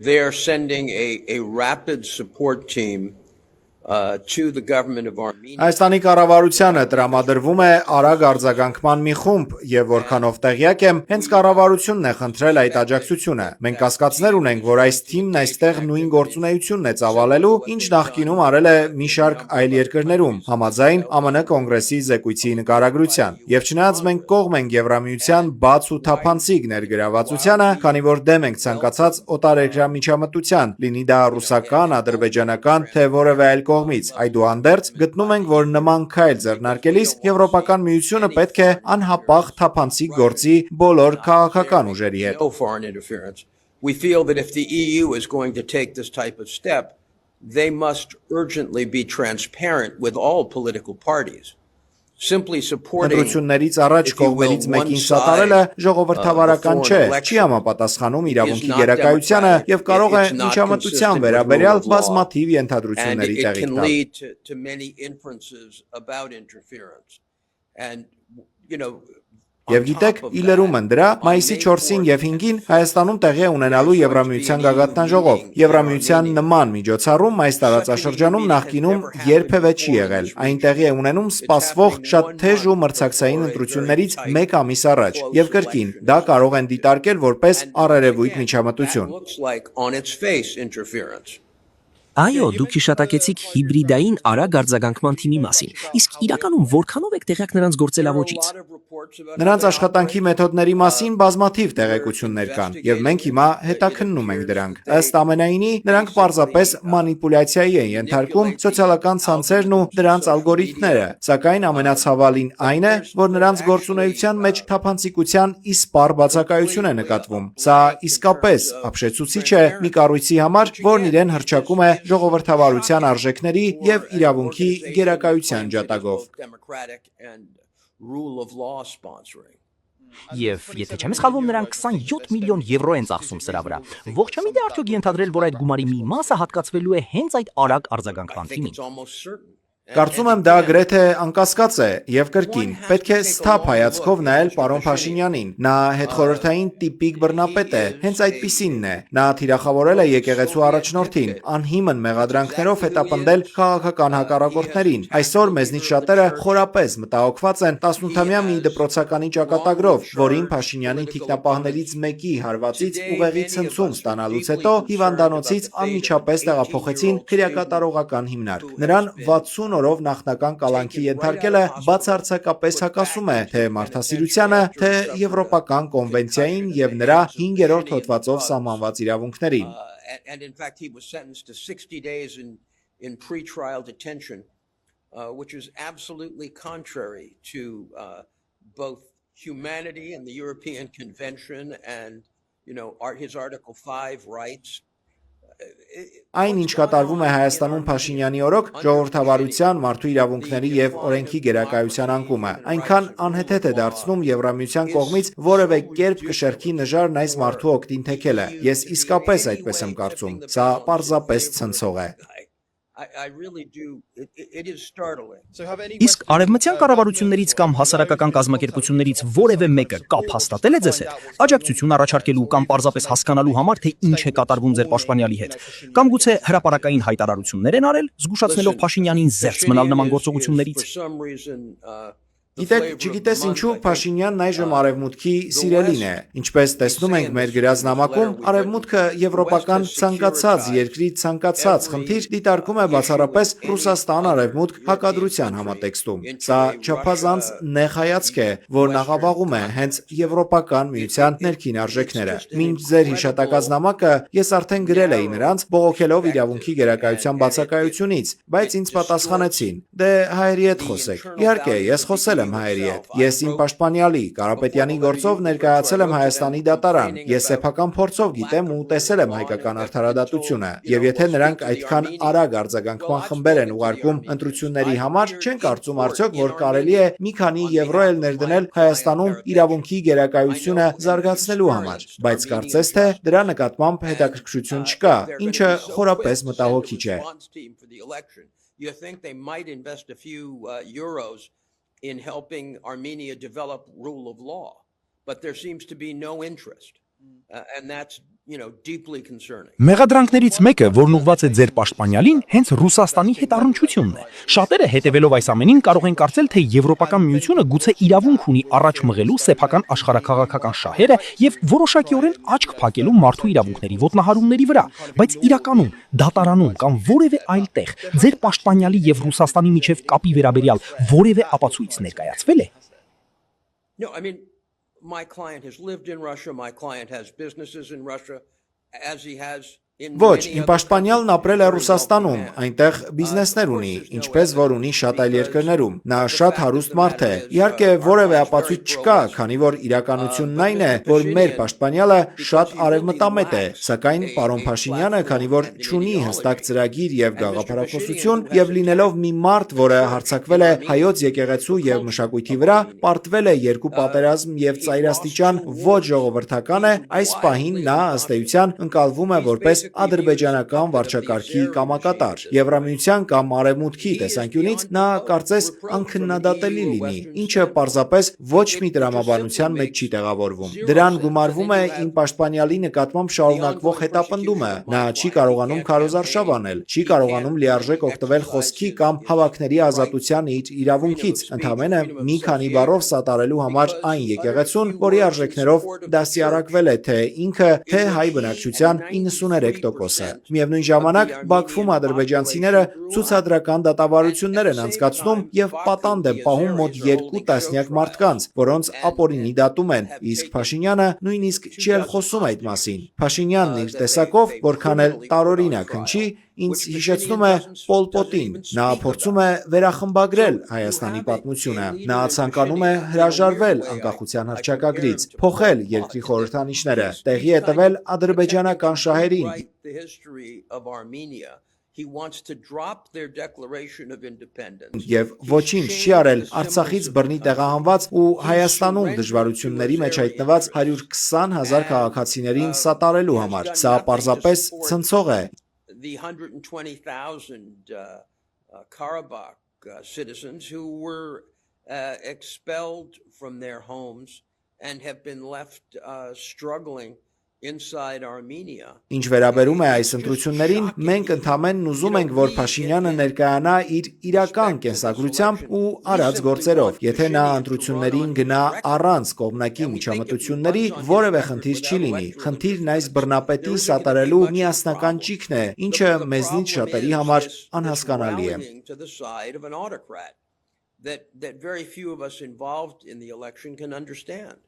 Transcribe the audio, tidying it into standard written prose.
they're sending a rapid support team to the government of Armenia. Հայաստանի կառավարությանը տրամադրվում է արագ արձագանքման մի խումբ, եւ որքանով տեղյակ եմ, հենց կառավարությունն է խնդրել այդ աջակցությունը։ Մենք կասկածներ ունենք, որ այս թիմն այստեղ նույն գործունեությունն է ծավալելու, ինչ նախկինում արել է մի շարք այլ երկրներում, համաձայն ԱՄՆ կոնգրեսի զեկույցի նկարագրության։ Եվ չնայած մենք կողմ ենք Եվրամիության բաց ու թափանցիկ ներգրավվածությանը, քանի որ դեմ ենք ցանկացած օտարերկրյա միջամտության, լինի դա ռուսական, ադրբեջանական, թե որևէ այլ կողմից, այդուհանդերձ գտնում ենք, որ նման քայլ ձեռնարկելիս Եվրոպական միությունը պետք է անհապաղ թափանցիկ գործի բոլոր քաղաքական ուժերի հետ։ We feel that if the EU is going to take this type of step, they must urgently be transparent with all political parties. Simply supporting Ընտրություններից առաջ կողմերից մեկին սատարելը ժողովրդավարական չէ, չի համապատասխանում իրավունքի գերակայությանը եւ կարող է միջամտության վերաբերյալ բազմաթիվ ենթադրությունների տեղի տալ։ Եվ գիտեք, իլերում են դրա, մայիսի 4-ին եւ 5-ին Հայաստանում տեղի է ունենալու Եվրամիության գագաթնաժողով։ Եվրամիության նման միջոցառում այս տարածաշրջանում նախկինում երբևէ չի եղել։ Այն տեղի է ունենում սպասվող շատ թեժ ու մրցակցային ընտրություններից մեկ ամիս առաջ։ Եվ կրկին, դա կարող են դիտարկել որպես առերևույթ միջամտություն։ Այո, դուք հիշատակեցիք հիբրիդային արագ արձագանքման թիմի մասին, իսկ իրականում որքանով եք տեղյակ նրանց գործելավոճից։ Նրանց աշխատանքի մեթոդների մասին բազմաթիվ տեղեկություններ կան, եւ մենք հիմա հետաքննում ենք դրանք։ Ըստ ամենայնի, նրանք պարզապես մանիպուլյացիայի են ենթարկում սոցիալական ցանցերն ու դրանց ալգորիթմները, սակայն ամենացավալին այն է, որ նրանց գործունեության մեջ թափանցիկության իսպառ բացակայություն է նկատվում։ Սա իսկապես ապշեցուցիչ է մի կառույցի համար, որն իրեն հռչակում է ժողովրդավարության արժեքների եւ իրավունքի գերակայության ջատագով։ Եվ եթե չեմ սխալվում, նրանք 27 միլիոն եվրո են ծախսում սրա վրա։ Ողջամիտ է արդյոք ենթադրել, որ այդ գումարի մի մասը հատկացվելու է հենց այդ արագ արձագանքման թիմին։ Կարծում եմ դա գրեթե անկասկած է եւ կրկին պետք է սթափ հայացքով նայել պարոն Փաշինյանին։ Նա հետխորհրդային տիպիկ բռնապետ է, հենց այդպիսինն է։ Նա թիրախավորել է եկեղեցու առաջնորդին, անհիմն մեղադրանքներով հետապնդել քաղաքական հակառակորդներին։ Այսօր մեզնից շատերը խորապես մտահոգված են 18-ամյա մի դպրոցականի ճակատագրով, որին Փաշինյանի թիկնապահներից մեկի հարվածից ուղեղի ցնցում ստանալուց հետո հիվանդանոցից անմիջապես տեղափոխեցին քրեակատարողական հիմնարկ։ Նրան 60 օրով նախնական կալանքի ենթարկելը բացարձակապես հակասում է թե մարդասիրությանը, թե Եվրոպական կոնվենցիային եւ նրա 5-րդ հոդվածով սահմանված իրավունքներին։ And in fact he was sentenced to 60 days in pre-trial detention, which is absolutely contrary to both humanity and the European Convention and his Article 5 rights. Այն ինչ կատարվում է Հայաստանում Փաշինյանի օրոք ժողովրդավարության, մարդու իրավունքների եւ օրենքի գերակայության անկումը, այնքան անհեթեթ է դարձնում Եվրամիության կողմից որևէ կերպ կշեռքի նժարն այս մարդու օգտին թեքելը։ Ես իսկապես այդպես եմ կարծում։ Սա պարզապես ցնցող է։ Իսկ արևմտյան կառավարություններից կամ հասարակական կազմակերպություններից որևէ մեկը կապ հաստատել է ձեզ հետ, աջակցություն առաջարկելու կամ պարզապես հասկանալու համար, թե ինչ է կատարվում ձեր պաշտպանյալի հետ, կամ գուցե հրապարակային հայտարարություններ են արել, զգուշացնելով Փաշինյանին զերծ մնալ նման գործողություններից։ Գիտեք, չգիտես ինչու Փաշինյանն այժմ արևմուտքի սիրելին է։ Ինչպես տեսնում ենք մեր գրած նամակում, արևմուտքը եվրոպական ցանկացած երկրի ցանկացած խնդիր դիտարկում է բացառապես Ռուսաստան-արևմուտք հակադրության համատեքստում։ Սա չափազանց նեղ հայացք է, որն աղավաղում է հենց Եվրոպական միության ներքին արժեքները։ Մինչ ձեր հիշատակած նամակը ես արդեն գրել էի նրանց, բողոքելով իրավունքի գերակայության բացակայությունից, բայց ինձ պատասխանեցին. դե հայերի հետ խոսեք։ Իհարկե, ես խոսել եմ հայերի հետ։ Ես իմ պաշտպանյալի Կարապետյանի գործով ներկայացել եմ Հայաստանի դատարան։ Ես սեփական փորձով գիտեմ ու տեսել եմ հայկական արդարադատությունը։ Եվ եթե նրանք այդքան արագ արձագանքման խմբեր են ուղարկում ընտրությունների համար, չեն կարծում արդյոք, որ կարելի է մի քանի եվրո էլ ներդնել Հայաստանում իրավունքի գերակայությունը զարգացնելու համար։ Բայց կարծես թե դրա նկատմամբ հետաքրքրություն չկա, ինչը խորապես մտահոգիչ է։ You think they might invest a few euros in helping Armenia develop rule of law, but there seems to be no interest. And that's deeply concerning. Մեղադրանքներից մեկը, որն ուղղված է ձեր պաշտպանյալին, հենց Ռուսաստանի հետ առնչությունն է։ Շատերը հետևելով այս ամենին կարող են կարծել, թե Եվրոպական միությունը գուցե իրավունք ունի առաջ մղելու սեփական աշխարհաքաղաքական շահերը եւ որոշակիորեն աչք փակելու մարդու իրավունքների ոտնահարումների վրա, բայց իրականում դատարանում կամ որևէ այլ տեղ ձեր պաշտպանյալի եւ Ռուսաստանի միջև կապի վերաբերյալ որևէ ապացույց ներկայացվել է։ No, I mean, my client has lived in Russia, my client has businesses in Russia, as he has in Ոչ, many իմ other պաշտպանյալն countries ապրել է where he's Ռուսաստանում, often had. այնտեղ բիզնեսներ ունի, ինչպես որ ունի շատ այլ երկրներում։ Նա շատ հարուստ մարդ է։ Իհարկե, որևէ ապացույց չկա, քանի որ իրականությունն այն է, որ մեր պաշտպանյալը շատ արևմտամետ է, սակայն պարոն Փաշինյանը, քանի որ չունի հստակ ծրագիր եւ գաղափարախոսություն եւ լինելով մի մարդ, որը հարձակվել է հայոց եկեղեցու եւ մշակույթի վրա, պարտվել է երկու պատերազմ եւ ծայրաստիճան ոչ ժողովրդական է, այս պահին նա ըստ էության ընկալվում է որպես ադրբեջանական վարչակարգի կամակատար։ Եվրամիության կամ Արևմուտքի տեսանկյունից նա կարծես անքննադատելի լինի, ինչը պարզապես ոչ մի տրամաբանության մեջ չի տեղավորվում։ Դրան գումարվում է իմ պաշտպանյալի նկատմամբ շարունակվող հետապնդումը։ Նա չի կարողանում քարոզարշավ անել, չի կարողանում լիարժեք օգտվել խոսքի կամ հավաքների ազատության իր իրավունքից, ընդամենը մի քանի բառով սատարելու համար այն եկեղեցուն, որի արժեքներով դասյարակվել է թե ինքը, թե հայ բնակչության 93%-ը։ Միևնույն ժամանակ Բաքվում ադրբեջանցիները ցուցադրական դատավարություններ են անցկացնում եւ պատանդ են պահում մոտ 2 տասնյակ մարդկանց, որոնց ապօրինի դատում են, իսկ Փաշինյանը նույնիսկ չի էլ խոսում այդ մասին։ Փաշինյանն իր տեսակով, որքան էլ տարօրինակ հնչի, ինձ հիշեցնում է Պոլ Պոտին։ Նա փորձում է վերախմբագրել Հայաստանի պատմությունը։ Նա ցանկանում է հրաժարվել անկախության հռչակագրից, փոխել երկրի խորհրդանիշները, տեղի է տվել ադրբեջանական շահերին։ The history of Armenia. He wants to drop their declaration of independence. Եվ ոչինչ չի արել Արցախից բռնի տեղահանված ու Հայաստանում դժվարությունների մեջ հայտնված 120,000 քաղաքացիներին սատարելու համար։ Սա պարզապես ցնցող է։ The 120,000 Karabakh citizens who were expelled from their homes and have been left struggling inside Armenia. Ինչ վերաբերում է այս ընտրություններին, մենք ընդհանրեն ուզում ենք, որ Փաշինյանը ներկայանա իր իրական կենսագրությամբ ու արած գործերով։ Եթե նա ընտրություններին գնա առանց կողմնակի միջամտությունների, որևէ խնդիր չի լինի։ Խնդիրն այս բռնապետին սատարելու միասնական ճիգն է, ինչը մեզնից շատերի համար անհասկանալի է։ To the side of an autocrat that very few of us involved in the election can understand.